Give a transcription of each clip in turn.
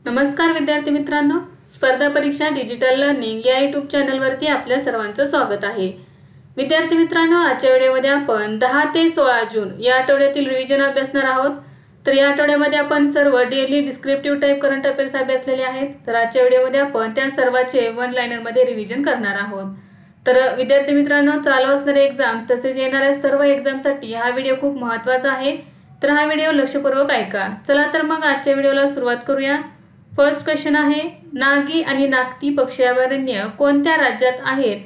नमस्कार विद्यार्थी मित्रांनो, स्पर्धा परीक्षा डिजिटल लर्निंग या YouTube चॅनलवरती आपल्या सर्वांचं स्वागत आहे। विद्यार्थी मित्रांनो, आजच्या व्हिडिओमध्ये आपण 10 ते 16 जून या आठवड्यातील रिव्हिजन अभ्यासणार आहोत। तर या आठवड्यामध्ये आपण सर्व daily descriptive type current affairs अभ्यासलेले आहेत। तर आजच्या व्हिडिओमध्ये आपण त्या सर्वांचे वन लाइनर मध्ये रिव्हिजन करणार आहोत। तर विद्यार्थी मित्रांनो, चालू असणारे एग्जाम्स तसेच येणाऱ्या सर्व एग्जामसाठी हा व्हिडिओ खूप महत्त्वाचा आहे। तर हा व्हिडिओ लक्षपूर्वक ऐका। चला तर मग आजच्या व्हिडिओला सुरुवात करूया। फर्स्ट क्वेश्चन आहे, नागी आणि नागती पक्षी अभयारण्य कोणत्या राज्यात आहेत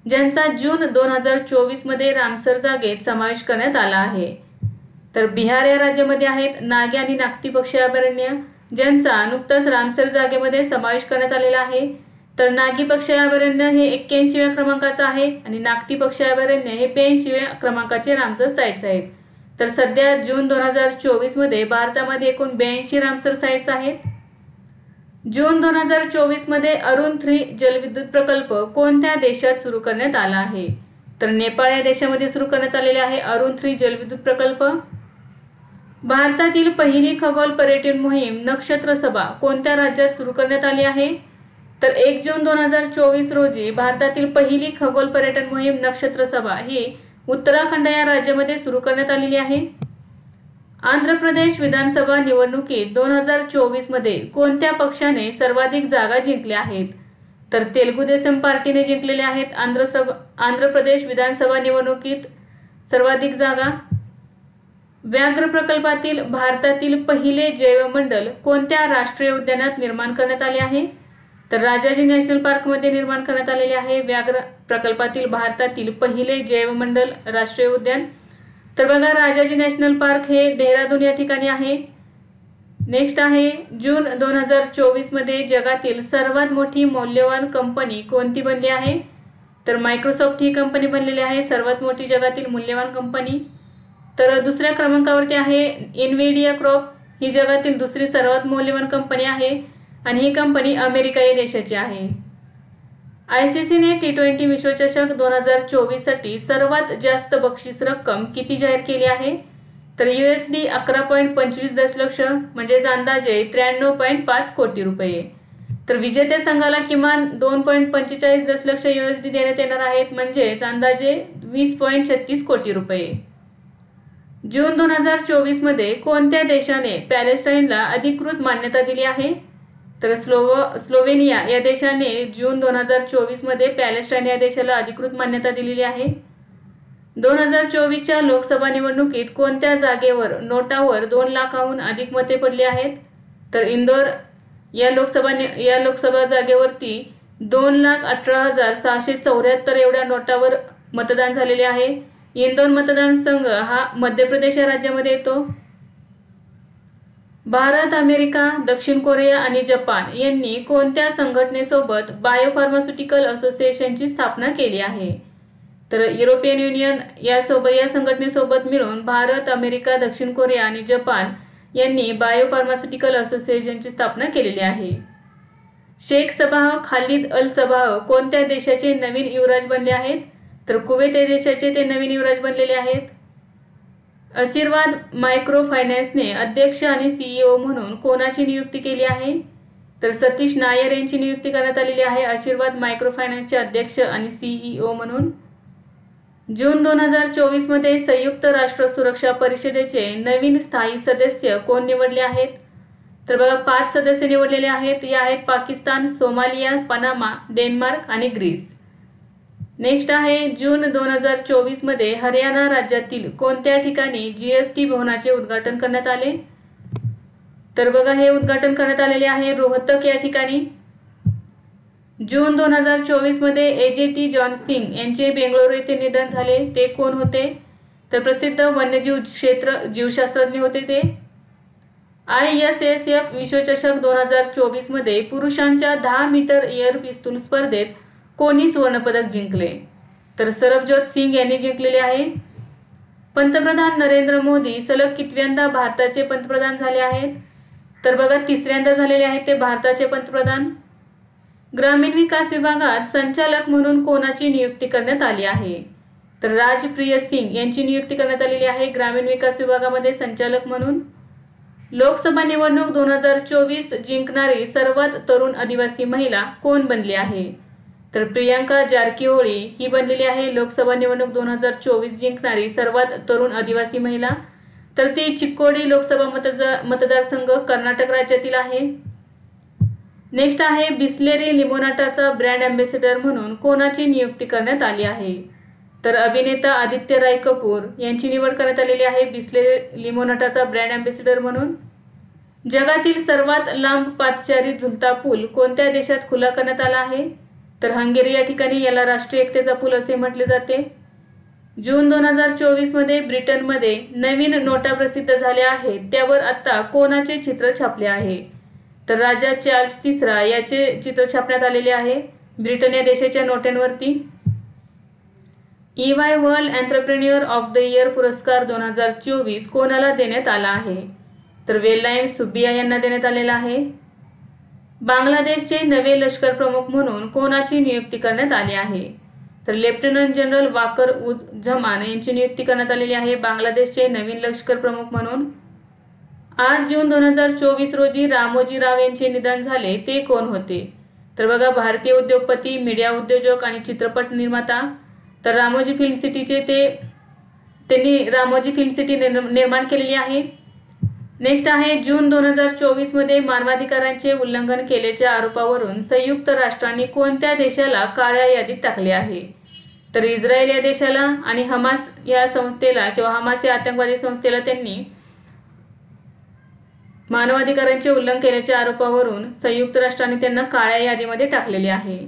ज्यांचा जून 2024 मध्ये रामसर जागेत समावेश करण्यात आला आहे? तर बिहार या राज्यामध्ये आहेत नागी आणि नागती पक्षी अभयारण्य ज्यांचा नुकताच रामसर जागेमध्ये समावेश करण्यात आलेला आहे। तर नागी पक्षी अभयारण्य हे 81व्या क्रमांकाचे आहे आणि नागती पक्षी अभयारण्य हे 82व्या क्रमांकाचे रामसर साइट्स आहेत। तर सध्या जून 2024 मध्ये भारतामध्ये एकूण 82 रामसर साइट्स आहेत। जून 2024 मध्ये अरुण 3 जलविद्युत प्रकल्प कोणत्या देशात सुरू करण्यात आला आहे? तर नेपाळ या देशामध्ये सुरू करण्यात आलेले आहे अरुण 3 जलविद्युत प्रकल्प। भारतातील पहिली खगोल पर्यटन मोहीम नक्षत्र सभा कोणत्या राज्यात सुरू करण्यात आली आहे? तर 1 जून 2024 रोजी भारतातील पहिली खगोल पर्यटन मोहीम नक्षत्र सभा ही उत्तराखंड या राज्यामध्ये सुरू करण्यात आलेली आहे। आंध्र प्रदेश विधानसभा निवडणुकीत 2024 मध्ये कोणत्या पक्षाने सर्वाधिक जागा जिंकल्या आहेत? तर तेलुगू देशम पार्टीने जिंकलेल्या आहेत आंध्र प्रदेश विधानसभा निवडणुकीत सर्वाधिक जागा। व्याघ्र प्रकल्पातील भारतातील पहिले जैवमंडल कोणत्या राष्ट्रीय उद्यानात निर्माण करण्यात आले आहे? तर राजाजी नॅशनल पार्क मध्ये निर्माण करण्यात आलेले आहे व्याघ्र प्रकल्पातील भारतातील पहिले जैवमंडल राष्ट्रीय उद्यान। तर बघा, राजाजी नॅशनल पार्क हे देहरादून या ठिकाणी आहे। नेक्स्ट आहे, जून 2024 मध्ये जगातील सर्वात मोठी मौल्यवान कंपनी कोणती बनली आहे? तर मायक्रोसॉफ्ट ही कंपनी बनलेली आहे सर्वात मोठी जगातील मूल्यवान कंपनी। तर दुसऱ्या क्रमांकावरती आहे इन्व्हिडिया कॉर्प, ही जगातील दुसरी सर्वात मौल्यवान कंपनी आहे आणि ही कंपनी अमेरिका या देशाची आहे। ICC ने T20 विश्वचषक 2024 साठी सर्वात जास्त बक्षीस रक्कम किती जाहीर केली आहे? तर USD 11.25 दशलक्ष म्हणजेच अंदाजे 93.5 कोटी रुपये। तर विजेत्या संघाला किमान 2.45 दशलक्ष USD देण्यात येणार आहेत म्हणजेच अंदाजे 20.36 कोटी रुपये। जून 2024 मध्ये कोणत्या देशाने पॅलेस्टाईनला अधिकृत मान्यता दिली आहे? तर स्लोवेनिया या देशाने जून 2024 मध्ये पॅलेस्टाईन या देशाला अधिकृत मान्यता दिलेली आहे। 2024च्या लोकसभा निवडणुकीत कोणत्या जागेवर नोटावर 2 लाखाहून अधिक मते पडली आहेत? तर इंदोर या लोकसभा जागेवरती 2,18,674 एवढ्या नोटावर मतदान झालेले आहे। इंदोर मतदारसंघ हा मध्य प्रदेश या राज्यामध्ये येतो। भारत, अमेरिका, दक्षिण कोरिया आणि जपान यांनी कोणत्या संघटनेसोबत बायोफार्मास्युटिकल असोसिएशनची स्थापना केली आहे? तर युरोपियन युनियन या संघटनेसोबत मिळून भारत, अमेरिका, दक्षिण कोरिया आणि जपान यांनी बायोफार्मास्युटिकल असोसिएशनची स्थापना केलेली आहे। शेख सबाह खालिद अल सबाह कोणत्या देशाचे नवीन युवराज बनले आहेत? तर कुवेत या देशाचे ते नवीन युवराज बनलेले आहेत। आशीर्वाद मायक्रो फायनान्सने अध्यक्ष आणि CEO म्हणून कोणाची नियुक्ती केली आहे? तर सतीश नायर यांची नियुक्ती करण्यात आलेली आहे आशीर्वाद मायक्रो फायनान्सचे अध्यक्ष आणि CEO म्हणून। जून 2024 मध्ये संयुक्त राष्ट्र सुरक्षा परिषदेचे नवीन स्थायी सदस्य कोण निवडले आहेत? तर बघा, 5 सदस्य निवडलेले आहेत। या आहेत पाकिस्तान, सोमालिया, पनामा, डेन्मार्क आणि ग्रीस। नेक्स्ट आहे, जून 2024 मध्ये हरियाणा राज्यातील कोणत्या ठिकाणी GST भवनाचे उद्घाटन करण्यात आले? तर बघा, हे उद्घाटन करण्यात आलेले आहे रोहतक या ठिकाणी। जून 2024 मध्ये AJT जॉन सिंग यांचे बेंगळुरू येथे निधन झाले। ते कोण होते? तर प्रसिद्ध वन्यजीव क्षेत्र जीवशास्त्रज्ञ होते ते। ISSF विश्वचषक 2024 मध्ये पुरुषांच्या 10 मीटर एअर पिस्तूल स्पर्धेत कोणी सुवर्णपदक जिंकले? तर सरबजोत सिंग यांनी जिंकलेले आहे। पंतप्रधान नरेंद्र मोदी सलग कितव्यांदा भारताचे पंतप्रधान झाले आहेत? तर बघा, 3ऱ्यांदा झालेले आहेत ते भारताचे पंतप्रधान। ग्रामीण विकास विभागात संचालक म्हणून कोणाची नियुक्ती करण्यात आली आहे? तर राजप्रिय सिंग यांची नियुक्ती करण्यात आलेली आहे ग्रामीण विकास विभागामध्ये संचालक म्हणून। लोकसभा निवडणूक 2024 जिंकणारी सर्वात तरुण आदिवासी महिला कोण बनली आहे? तर प्रियांका जारकीहोळी ही बनलेली आहे लोकसभा निवडणूक 2024 जिंकणारी सर्वात तरुण आदिवासी महिला। तर ती चिक्कोडी लोकसभा मतदारसंघ कर्नाटक राज्यातील आहे। नेक्स्ट आहे बिस्लेरी लिमोनाटाचा ब्रँड अँबॅसेडर म्हणून कोणाची नियुक्ती करण्यात आली आहे? तर अभिनेता आदित्य राय कपूर यांची निवड करण्यात आलेली आहे बिस्लेरी लिमोनाटाचा ब्रँड अँबॅसेडर म्हणून। जगातील सर्वात लांब पादचारी झुलता पूल कोणत्या देशात खुला करण्यात आला आहे? तर हंगेरी या ठिकाणी याला राष्ट्रीय एकतेचा पूल असे म्हटले जाते। जून 2024 मध्ये ब्रिटनमध्ये नवीन नोटा प्रसिद्ध झाल्या आहेत, त्यावर आता कोणाचे चित्र छापले आहे? तर राजा चार्ल्स तिसरा याचे चित्र छापण्यात आलेले आहे ब्रिटन या देशाच्या नोटांवरती। EY world entrepreneur of the year पुरस्कार 2024 कोणाला देण्यात आला आहे? तर वेलाइम सुब्बिया यांना देण्यात आलेला आहे। बांगलादेशचे नवे लष्कर प्रमुख म्हणून कोणाची नियुक्ती करण्यात आली आहे? तर लेफ्टनंट जनरल वाकर उज जमान यांची नियुक्ती करण्यात आलेली आहे बांगलादेशचे नवीन लष्कर प्रमुख म्हणून। 8 जून 2024 रोजी रामोजी राव यांचे निधन झाले, ते कोण होते? तर बघा भारतीय उद्योगपती, मीडिया उद्योजक आणि चित्रपट निर्माता। तर रामोजी फिल्म सिटीचे त्यांनी रामोजी फिल्म सिटी निर्माण केलेली आहे। नेक्स्ट आहे जून 2024 मध्ये मानवाधिकारांचे उल्लंघन केल्याच्या आरोपावरून संयुक्त राष्ट्रांनी कोणत्या देशाला काळ्या यादीत टाकले आहे? तर इस्रायल या देशाला आणि हमास या संस्थेला किंवा हमास या आतंकवादी संस्थेला त्यांनी मानवाधिकारांचे उल्लंघन केल्याच्या आरोपावरून संयुक्त राष्ट्रांनी त्यांना काळ्या यादीमध्ये टाकलेले आहे।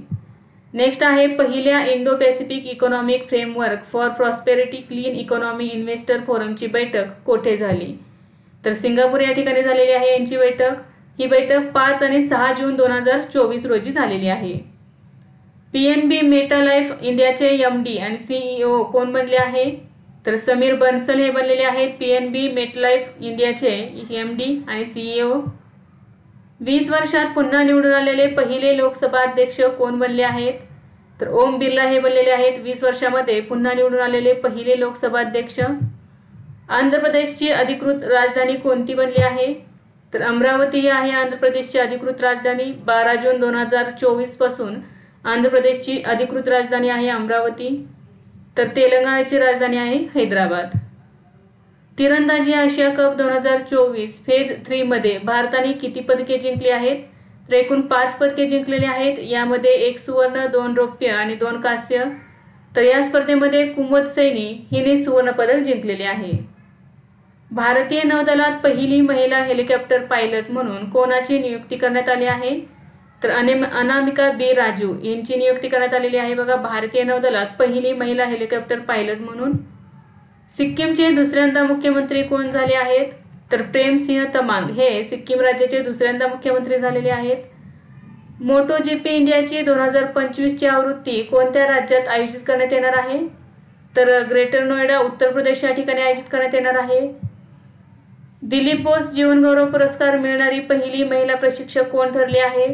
नेक्स्ट आहे पहिल्या Indo Pacific economic framework for prosperity clean economy investor फोरमची बैठक कोठे झाली? तर सिंगापूर या ठिकाणी झालेली आहे यांची बैठक। ही बैठक 5 आणि 6 जून 2024 रोजी झालेली आहे। PNB मेटालाइफ इंडियाचे MD आणि CEO कोण बनले आहे? तर समीर बन्सल हे बनलेले आहेत PNB मेटालाइफ इंडियाचे MD आणि CEO। 20 वर्षात पुन्हा निवडून आलेले पहिले लोकसभा अध्यक्ष कोण बनले आहेत? तर ओम बिर्ला हे बनलेले आहेत 20 वर्षामध्ये पुन्हा निवडून आलेले पहिले लोकसभा अध्यक्ष। आंध्र प्रदेशची अधिकृत राजधानी कोणती बनली आहे? तर अमरावती ही आहे आंध्र प्रदेशची अधिकृत राजधानी। 12 जून 2024 पासून आंध्र प्रदेशची अधिकृत राजधानी आहे अमरावती। तर तेलंगणाची राजधानी आहे हैदराबाद। तिरंदाजी आशिया कप 2024 फेज 3 मध्ये भारताने किती पदके जिंकली आहेत? तर एकूण 5 पदके जिंकलेली आहेत। यामध्ये 1 सुवर्ण, 2 रौप्य आणि 2 कांस्य। तर या स्पर्धेमध्ये कुमुद सैनी हिने सुवर्ण पदक जिंकलेले आहे। भारतीय नौदलात पहिली महिला हेलिकॉप्टर पायलट म्हणून कोणाची नियुक्ती करण्यात आली आहे? तर अनामिका बी राजू यांची नियुक्ती करण्यात आलेली आहे बघा भारतीय नौदलात पहिली महिला हेलिकॉप्टर पायलट म्हणून। सिक्कीमचे दुसऱ्यांदा मुख्यमंत्री कोण झाले आहेत? तर प्रेम सिंह तमांग हे सिक्कीम राज्याचे दुसऱ्यांदा मुख्यमंत्री झालेले आहेत। MotoGP इंडियाची 2025 ची आवृत्ती कोणत्या राज्यात आयोजित करण्यात येणार आहे? तर ग्रेटर नोएडा उत्तर प्रदेश या ठिकाणी आयोजित करण्यात येणार आहे। दिलीप बोस जीवनगौरव पुरस्कार मिळणारी पहिली महिला प्रशिक्षक कोण ठरली आहे?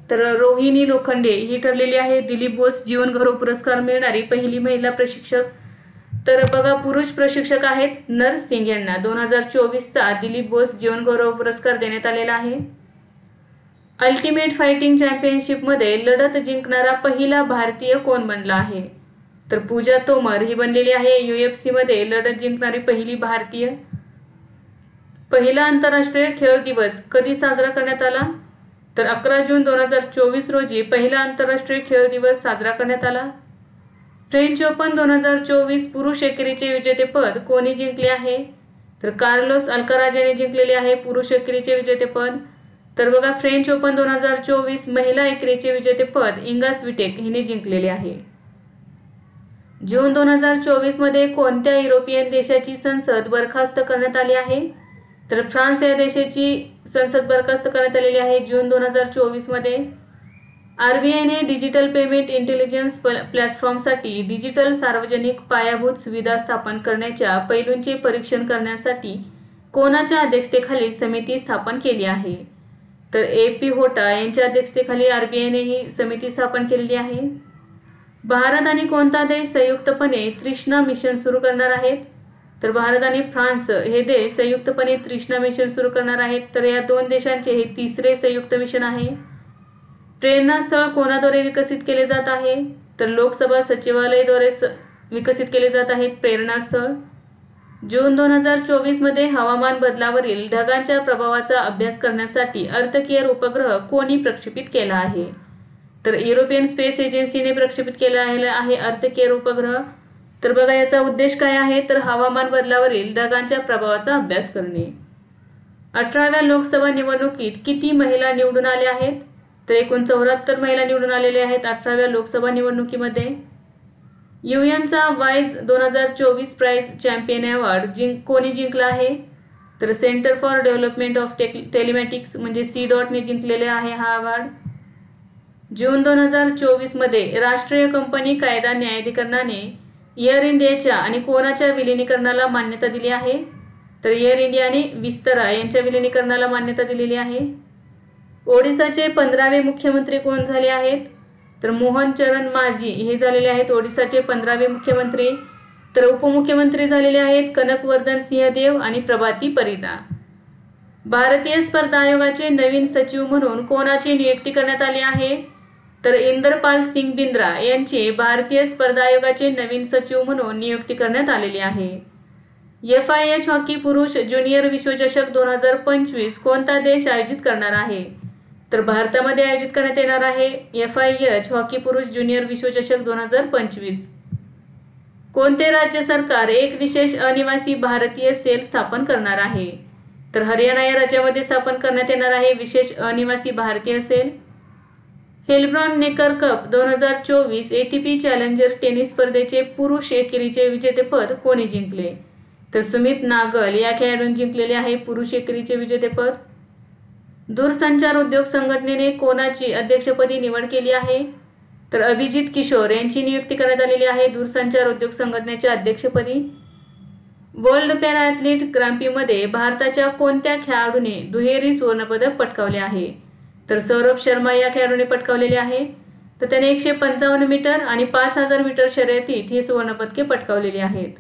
तर रोहिणी लोखंडे ही ठरलेली आहे दिलीप बोस जीवनगौरव पुरस्कार मिळणारी पहिली महिला प्रशिक्षक। तर बघा पुरुष प्रशिक्षक आहेत नर सिंग यांना 2024 चा दिलीप बोस जीवनगौरव पुरस्कार देण्यात आलेला आहे। अल्टिमेट फायटिंग चॅम्पियनशिप मध्ये लढत जिंकणारा पहिला भारतीय कोण बनला आहे? तर पूजा तोमर ही बनलेली आहे UFC मध्ये लढत जिंकणारी पहिली भारतीय। पहिला आंतरराष्ट्रीय खेळ दिवस कधी साजरा करण्यात आला? तर 11 जून 2024 रोजी पहिला आंतरराष्ट्रीय खेळ दिवस साजरा करण्यात आला। फ्रेंच ओपन 2024 पुरुष एकेरीचे विजेतेपद कोणी जिंकले आहे? तर कार्लोस अल्काराज यांनी जिंकलेले आहे पुरुष एकेरीचे विजेतेपद। तर बघा फ्रेंच ओपन 2024 महिला एकेरीचे विजेतेपद इंगा स्विटेक हिने जिंकलेले आहे। जून 2024 मध्ये कोणत्या युरोपियन देशाची संसद बरखास्त करण्यात आली आहे? तर फ्रान्स या देशाची संसद बरखास्त करण्यात आलेली आहे जून 2024 मध्ये। RBIने डिजिटल पेमेंट इंटेलिजन्स प्लॅटफॉर्मसाठी डिजिटल सार्वजनिक पायाभूत सुविधा स्थापन करण्याच्या पैलूंचे परीक्षण करण्यासाठी कोणाच्या अध्यक्षतेखाली समिती स्थापन केली आहे? तर AP होटा यांच्या अध्यक्षतेखाली RBIने ही समिती स्थापन केलेली आहे। भारत आणि कोणता देश संयुक्तपणे तृष्णा मिशन सुरू करणार आहेत? तर भारत आणि फ्रान्स हे देश संयुक्तपणे तृष्णा मिशन सुरू करणार आहेत. तर या दोन देशांचे हे तिसरे संयुक्त मिशन आहे. प्रेरणास्थळ कोणाद्वारे विकसित केले जात आहे? तर लोकसभा सचिवालयाद्वारे विकसित केले जात आहेत प्रेरणास्थळ. जून 2024 मध्ये हवामान बदलावरील ढगांच्या प्रभावाचा अभ्यास करण्यासाठी अर्थ केअर उपग्रह कोणी प्रक्षेपित केला आहे? तर युरोपियन स्पेस एजन्सीने प्रक्षेपित केला आहे अर्थ केअर उपग्रह. तर बघा याचा उद्देश काय आहे? तर हवामान बदलावरील ढगांच्या प्रभावाचा अभ्यास करणे. 18व्या लोकसभा निवडणुकीत किती महिला निवडून आल्या आहेत? तर एकूण 74 महिला निवडून आलेल्या आहेत 18व्या लोकसभा निवडणुकीमध्ये. युएनचा वाईज 2024 प्राइज चॅम्पियन अवॉर्ड कोणी जिंकला आहे? तर centre for development of telematics म्हणजे C.ने जिंकलेले आहे हा अवॉर्ड. जून 2024 मध्ये राष्ट्रीय कंपनी कायदा न्यायाधिकरणाने एअर इंडियाच्या आणि कोणाच्या विलिनीकरणाला मान्यता दिली आहे? तर एअर इंडिया आणि विस्तारा यांच्या विलिनीकरणाला मान्यता दिलेली आहे. ओडिसाचे 15वे मुख्यमंत्री कोण झाले आहेत? तर मोहन चरण माझी हे झालेले आहेत ओडिसाचे 15वे मुख्यमंत्री. तर उपमुख्यमंत्री झालेले आहेत कनकवर्धन सिंहदेव आणि प्रभाती परिदा. भारतीय स्पर्धा आयोगाचे नवीन सचिव म्हणून कोणाची नियुक्ती करण्यात आली आहे? तर इंदरपाल सिंग बिंद्रा यांची भारतीय स्पर्धा आयोगाचे नवीन सचिव म्हणून नियुक्ती करण्यात आलेली आहे. FIH हॉकी पुरुष ज्युनियर विश्वचषक 2025 कोणता देश आयोजित करणार आहे? तर भारतामध्ये आयोजित करण्यात येणार आहे FIH हॉकी पुरुष ज्युनियर विश्वचषक 2025. कोणते राज्य सरकार एक विशेष अनिवासी भारतीय सेल स्थापन करणार आहे? तर हरियाणा या राज्यामध्ये स्थापन करण्यात येणार आहे विशेष अनिवासी भारतीय cell. Heilbronn Neckar cup 2024 ATP challenger tennis स्पर्धेचे पुरुष एकेरीचे विजेतेपद कोणी जिंकले? तर सुमित नागल या खेळाडूंनी जिंकलेले आहे पुरुष एकेरीचे विजेतेपद. दूरसंचार उद्योग संघटनेने कोणाची अध्यक्षपदी निवड केली आहे? तर अभिजित किशोर यांची नियुक्ती करण्यात आलेली आहे दूरसंचार उद्योग संघटनेच्या अध्यक्षपदी. वर्ल्ड पॅरा ॲथलीट ग्रांप्रीमध्ये भारताच्या कोणत्या खेळाडूने दुहेरी सुवर्णपदक पटकावले आहे? तर सौरभ शर्मा या खेळाडूने पटकावलेले आहे. तर त्याने 155 मीटर आणि 5000 मीटर शर्यतीत ही सुवर्णपदके पटकावलेली आहेत.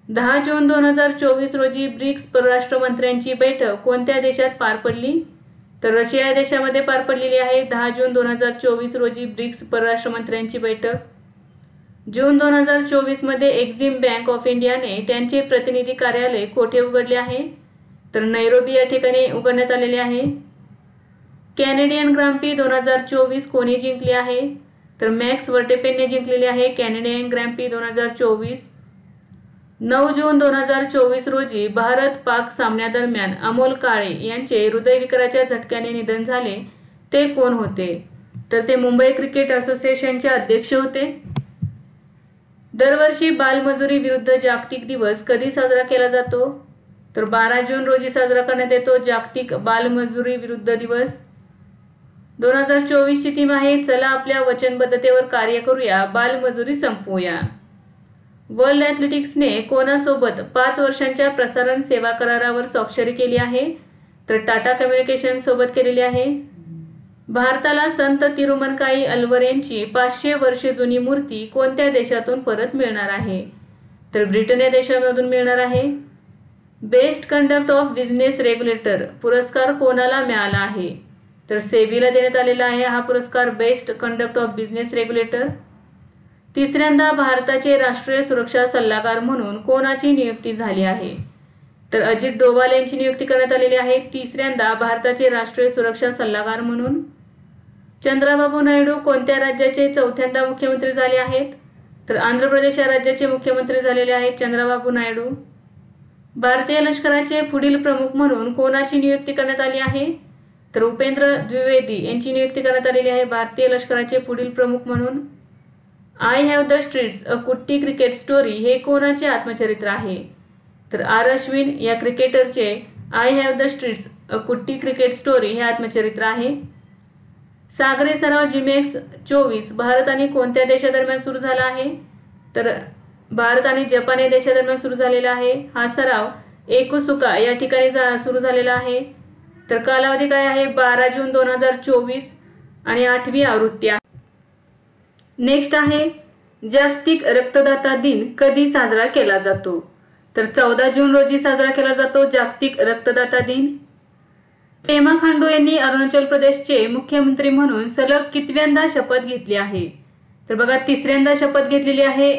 10 जून 2024 रोजी ब्रिक्स परराष्ट्र मंत्र्यांची बैठक कोणत्या देशात पार पडली? तर रशिया या देशामध्ये पार पडलेली आहे 10 जून 2024 रोजी ब्रिक्स परराष्ट्र मंत्र्यांची बैठक. जून 2024 मध्ये एक्झिम बँक ऑफ इंडियाने त्यांचे प्रतिनिधी कार्यालय कोठे उघडले आहे? तर नैरोबी या ठिकाणी उघडण्यात आलेले आहे. कॅनेडियन ग्रांप्री 2024 कोणी जिंकली आहे? तर मॅक्स वर्स्टॅपेनने जिंकलेली आहे कॅनेडियन ग्रांप्री 2024. 9 जून 2024 रोजी भारत-पाक सामन्यादरम्यान अमोल काळे यांचे हृदयविकाराच्या झटक्याने निधन झाले. ते कोण होते? तर ते मुंबई क्रिकेट असोसिएशनचे अध्यक्ष होते. दरवर्षी बालमजुरी विरुद्ध जागतिक दिवस कधी साजरा केला जातो? तर 12 जून रोजी साजरा करण्यात येतो जागतिक बालमजुरी विरुद्ध दिवस. 2024 ची थीम आहे चला आपल्या वचनबद्धतेवर कार्य करूया, बालमजुरी संपवूया. वर्ल्ड ॲथलेटिक्सने कोणासोबत 5 वर्षांच्या प्रसारण सेवा करारावर स्वाक्षरी केली आहे? तर टाटा कम्युनिकेशन सोबत केलेली आहे. भारताला संत तिरुमनकाई अलवर यांची 500 वर्षे जुनी मूर्ती कोणत्या देशातून परत मिळणार आहे? तर ब्रिटन या देशामधून मिळणार आहे. Best conduct of business regulator पुरस्कार कोणाला मिळाला आहे? तर सेबीला देण्यात आलेला आहे हा पुरस्कार best conduct of business regulator. तिसऱ्यांदा भारताचे राष्ट्रीय सुरक्षा सल्लागार म्हणून कोणाची नियुक्ती झाली आहे? तर अजित डोवाल यांची नियुक्ती करण्यात आलेली आहे तिसऱ्यांदा भारताचे राष्ट्रीय सुरक्षा सल्लागार म्हणून. चंद्राबाबू नायडू कोणत्या राज्याचे चौथ्यांदा मुख्यमंत्री झाले आहेत? तर आंध्र प्रदेश या राज्याचे मुख्यमंत्री झालेले आहेत चंद्राबाबू नायडू. भारतीय लष्कराचे पुढील प्रमुख म्हणून कोणाची नियुक्ती करण्यात आली आहे? तर उपेंद्र द्विवेदी यांची नियुक्ती करण्यात आलेली आहे भारतीय लष्कराचे पुढील प्रमुख म्हणून. आय हॅव द स्ट्रीट्स अ कुट्टी क्रिकेट स्टोरी हे कोणाचे आत्मचरित्र आहे? तर आर अश्विन या क्रिकेटरचे आय हॅव द स्ट्रीट्स अ कुट्टी क्रिकेट स्टोरी हे आत्मचरित्र आहे. सागरी सराव जिमेक्स 24 भारत आणि कोणत्या देशादरम्यान सुरू झाला आहे? तर भारत आणि जपान या देशादरम्यान सुरू झालेला आहे. हा सराव एकुसुका या ठिकाणी सुरू झालेला आहे. तर कालावधी काय आहे? 12 जून 2024 आणि 8वी आवृत्ती आहे. नेक्स्ट आहे जागतिक रक्तदाता दिन कधी साजरा केला जातो? तर 14 जून रोजी साजरा केला जातो जागतिक रक्तदाता दिन। पेमा खांडू यांनी अरुणाचल प्रदेशचे मुख्यमंत्री म्हणून सलग कितव्यांदा शपथ घेतली आहे? तर बघा, तिसऱ्यांदा शपथ घेतलेली आहे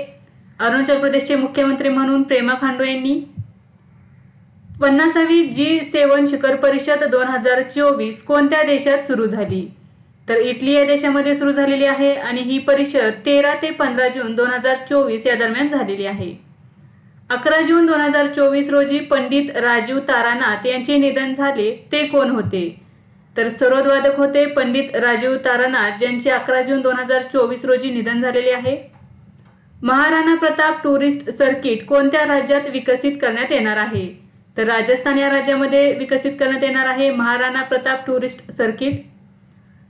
अरुणाचल प्रदेशचे मुख्यमंत्री म्हणून पेमा खांडू यांनी। 50वी G7 शिखर परिषद 2024 कोणत्या देशात सुरू झाली? तर इटली या देशामध्ये सुरू झालेली आहे आणि ही परिषद 13 ते 15 जून 2024 या दरम्यान झालेली आहे। 11 जून 2024 रोजी पंडित राजीव तारानाथ यांचे निधन झाले, ते कोण होते? तर सरोदवादक होते पंडित राजीव तारानाथ, ज्यांचे 11 जून 2024 रोजी निधन झालेले आहे। महाराणा प्रताप टुरिस्ट सर्किट कोणत्या राज्यात विकसित करण्यात येणार आहे? तर राजस्थान या राज्यामध्ये विकसित करण्यात येणार आहे महाराणा प्रताप टुरिस्ट सर्किट।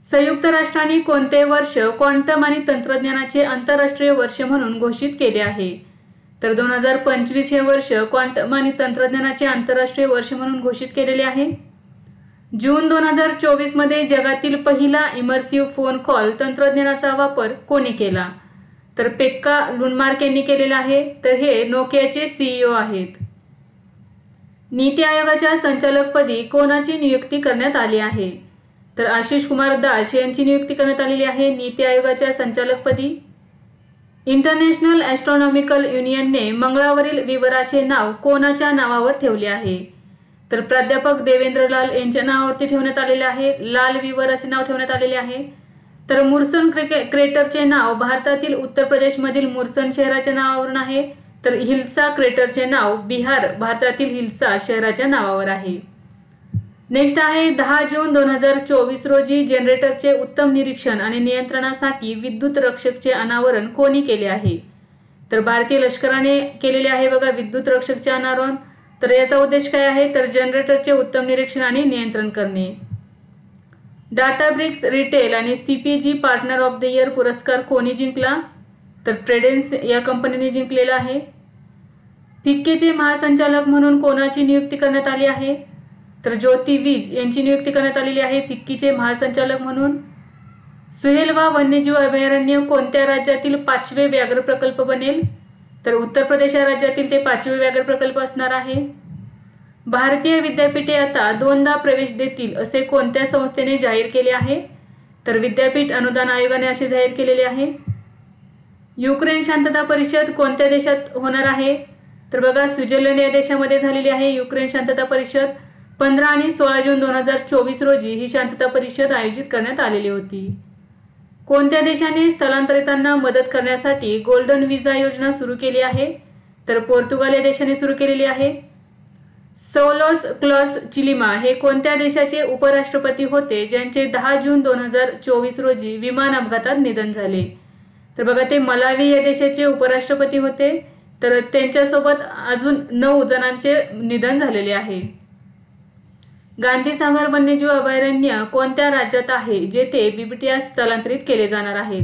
संयुक्त राष्ट्रांनी कोणते वर्ष क्वांटम आणि तंत्रज्ञानाचे आंतरराष्ट्रीय वर्ष म्हणून घोषित केले आहे? तर 2025 हे वर्ष क्वांटम आणि तंत्रज्ञानाचे आंतरराष्ट्रीय वर्ष म्हणून घोषित केलेले आहे। जून 2024 मध्ये जगातील पहिला इमर्सिव्ह फोन कॉल तंत्रज्ञानाचा वापर कोणी केला? तर पेक्का लुंडमार्क यांनी केलेला आहे। तर हे नोकियाचे CEO आहेत। नीती आयोगाच्या संचालकपदी कोणाची नियुक्ती करण्यात आली आहे? तर आशिष कुमार दास यांची नियुक्ती करण्यात आलेली आहे नीती आयोगाच्या संचालकपदी। इंटरनॅशनल ॲस्ट्रॉनॉमिकल युनियनने मंगळावरील विवराचे नाव कोणाच्या नावावर ठेवले आहे? तर प्राध्यापक देवेंद्र लाल यांच्या नावावरती ठेवण्यात आलेले आहे, लाल विवर असे नाव ठेवण्यात आलेले आहे। तर मुर्सन क्रेटरचे नाव भारतातील उत्तर प्रदेशमधील मुर्सन शहराच्या नावावरून आहे। तर हिल्सा क्रेटरचे नाव बिहार भारतातील हिल्सा शहराच्या नावावर आहे। नेक्स्ट आहे 10 जून 2024 रोजी जनरेटरचे उत्तम निरीक्षण आणि नियंत्रणासाठी विद्युत रक्षकचे अनावरण कोणी केले आहे? तर भारतीय लष्कराने केलेले आहे बघा विद्युत रक्षकचे अनावरण। तर याचा उद्देश काय आहे? तर जनरेटरचे उत्तम निरीक्षण आणि नियंत्रण करणे। डाटाब्रिक्स रिटेल आणि CPG partner of the year पुरस्कार कोणी जिंकला? तर ट्रेडेन्स या कंपनीने जिंकलेला आहे। फिक्कीचे महासंचालक म्हणून कोणाची नियुक्ती करण्यात आली आहे? तर ज्योती वीज यांची नियुक्ती करण्यात आलेली आहे फिक्कीचे महासंचालक म्हणून। सुहेलवा वन्यजीव अभयारण्य कोणत्या राज्यातील 5वे व्याघ्र प्रकल्प बनेल? तर उत्तर प्रदेश या राज्यातील ते 5वे व्याघ्र प्रकल्प असणार आहे। भारतीय विद्यापीठे आता 2दा प्रवेश देतील असे कोणत्या संस्थेने जाहीर केले आहे? तर विद्यापीठ अनुदान आयोगाने असे जाहीर केलेले आहे। युक्रेन शांतता परिषद कोणत्या देशात होणार आहे? तर बघा, स्वित्झर्लंड या देशामध्ये झालेली आहे युक्रेन शांतता परिषद। 15 आणि 16 जून 2024 रोजी ही शांतता परिषद आयोजित करण्यात आलेली होती। कोणत्या देशाने स्थलांतरितांना मदत करण्यासाठी गोल्डन व्हिसा योजना सुरू केली आहे? तर पोर्तुगाल या देशाने सुरू केलेली आहे। सौलोस क्लॉस चिलिमा हे कोणत्या देशाचे उपराष्ट्रपती होते ज्यांचे 10 जून 2024 रोजी विमान अपघातात निधन झाले? तर बघा, ते मलावी या देशाचे उपराष्ट्रपती होते। तर त्यांच्यासोबत अजून 9 जणांचे निधन झालेले आहे। गांधीसागर वन्यजीव अभयारण्य कोणत्या राज्यात आहे जेथे बिबट्या स्थलांतरित केले जाणार आहेत?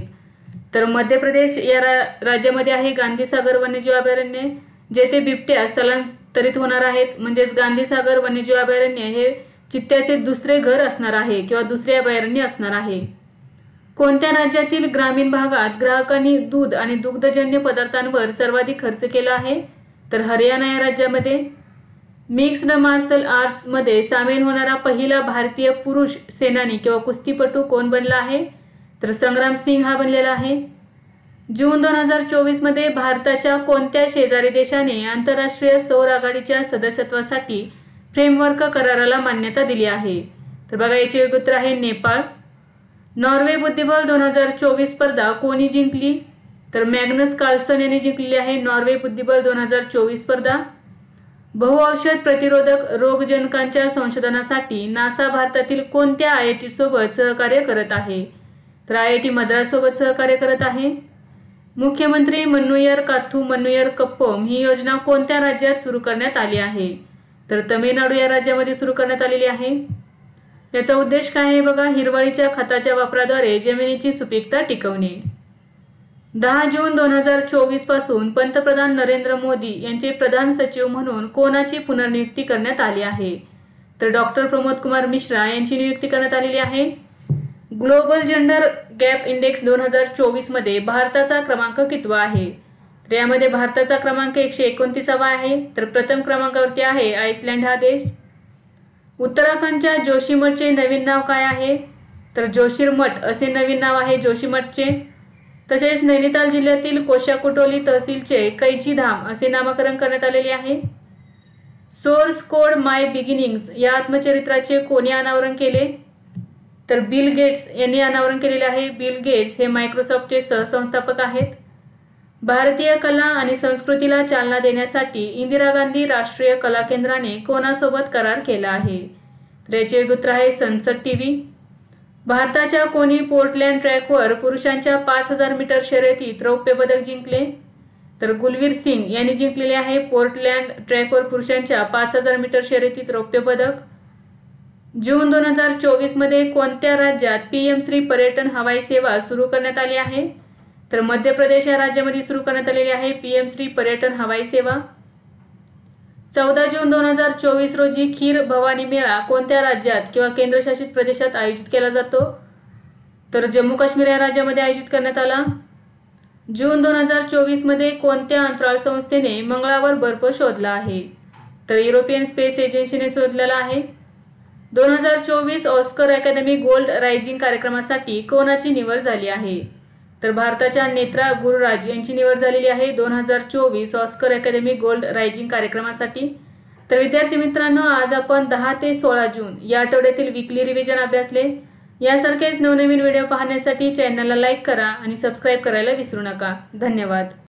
तर मध्य प्रदेश या राज्यामध्ये आहे गांधीसागर वन्यजीव अभयारण्य, जेथे बिबट्या स्थलांतरित होणार आहेत। म्हणजेच गांधीसागर वन्यजीव अभयारण्य हे चित्त्याचे दुसरे घर असणार आहे किंवा दुसरे अभयारण्य असणार आहे। कोणत्या राज्यातील ग्रामीण भागात ग्राहकांनी दूध आणि दुग्धजन्य पदार्थांवर सर्वाधिक खर्च केला आहे? तर हरियाणा या राज्यामध्ये। मिक्स्ड मार्शल आर्ट्स मध्ये सामील होणारा पहिला भारतीय पुरुष सेनानी किंवा कुस्तीपटू कोण बनला आहे? तर संग्राम सिंग हा बनलेला आहे। जून 2024 मध्ये भारताच्या कोणत्या शेजारी देशाने आंतरराष्ट्रीय सौर आघाडीच्या सदस्यत्वासाठी फ्रेमवर्क कराराला मान्यता दिली आहे? तर बघा, याचे योग्य उत्तर आहे नेपाळ। नॉर्वे बुद्धिबळ 2024 स्पर्धा कोणी जिंकली? तर मॅग्नस कार्लसन यांनी जिंकलेली आहे नॉर्वे बुद्धिबळ 2024 स्पर्धा। बहुऔषध प्रतिरोधक रोगजनकांच्या संशोधनासाठी नासा भारतातील कोणत्या IIT सोबत सहकार्य करत आहे? तर IIT मद्रास सोबत सहकार्य करत आहे। मुख्यमंत्री मन्नुयर काथू मन्नुयर कप्पम ही योजना कोणत्या राज्यात सुरू करण्यात आली आहे? तर तमिळनाडू या राज्यामध्ये सुरू करण्यात आलेली आहे। याचा उद्देश काय आहे बघा, हिरवळीच्या खताच्या वापराद्वारे जमिनीची सुपीकता टिकवणे। 10 जून 2024 पासून पंतप्रधान नरेंद्र मोदी यांचे प्रधान सचिव म्हणून कोणाची पुनर्नियुक्ती करण्यात आली आहे? तर डॉक्टर प्रमोद कुमार मिश्रा यांची नियुक्ती करण्यात आलेली आहे। ग्लोबल जेंडर गॅप इंडेक्स 2024 मध्ये भारताचा क्रमांक कितवा आहे? तर यामध्ये भारताचा क्रमांक 129वा आहे। तर प्रथम क्रमांकावरती आहे आइसलँड हा देश। उत्तराखंडच्या जोशीमठचे नवीन नाव काय आहे? तर जोशीरमठ असे नवीन नाव आहे जोशीमठचे। तसेच नैनिताल जिल्ह्यातील कोशाकुटोली तहसीलचे कैची धाम असे नामकरण करण्यात आलेले आहे। सोर्स कोड माय बिगिनिंग्स या आत्मचरित्राचे कोणी अनावरण केले? तर बिल गेट्स यांनी अनावरण केलेले आहे। बिल गेट्स हे मायक्रोसॉफ्टचे सहसंस्थापक आहेत। भारतीय कला आणि संस्कृतीला चालना देण्यासाठी इंदिरा गांधी राष्ट्रीय कला केंद्राने कोणासोबत करार केला आहे? तर याचे उत्तर आहे सनसद टीव्ही। भारताच्या कोणी पोर्टलँड ट्रॅकवर पुरुषांच्या 5000 मीटर शर्यतीत रौप्य पदक जिंकले? तर गुलवीर सिंग यांनी जिंकलेले आहे पोर्टलँड ट्रॅकवर पुरुषांच्या 5000 मीटर शर्यतीत रौप्य पदक। जून 2024 मध्ये कोणत्या राज्यात पीएम श्री पर्यटन हवाई सेवा सुरू करण्यात आली आहे? तर मध्य प्रदेश या राज्यामध्ये सुरू करण्यात आलेली आहे पीएम श्री पर्यटन हवाई सेवा। 14 जून 2024 रोजी खीर भवानी मेळा कोणत्या राज्यात किंवा केंद्रशासित प्रदेशात आयोजित केला जातो? तर जम्मू काश्मीर या राज्यामध्ये आयोजित करण्यात आला। जून 2024 मध्ये कोणत्या अंतराळ संस्थेने मंगळावर बर्फ शोधला आहे? तर युरोपियन स्पेस एजन्सीने शोधलेला आहे। 2024 ऑस्कर अकादमी गोल्ड रायझिंग कार्यक्रमासाठी कोणाची निवड झाली आहे? तर भारताच्या नेत्रा गुरुराज यांची निवड झालेली आहे 2024 ऑस्कर अकादमी गोल्ड रायझिंग कार्यक्रमासाठी। तर विद्यार्थी मित्रांनो, आज आपण 10 ते 16 जून या आठवड्यातील वीकली रिव्हिजन अभ्यासले। यासारखेच नवनवीन व्हिडिओ पाहण्यासाठी चॅनलला लाईक करा आणि सबस्क्राईब करायला विसरू नका। धन्यवाद।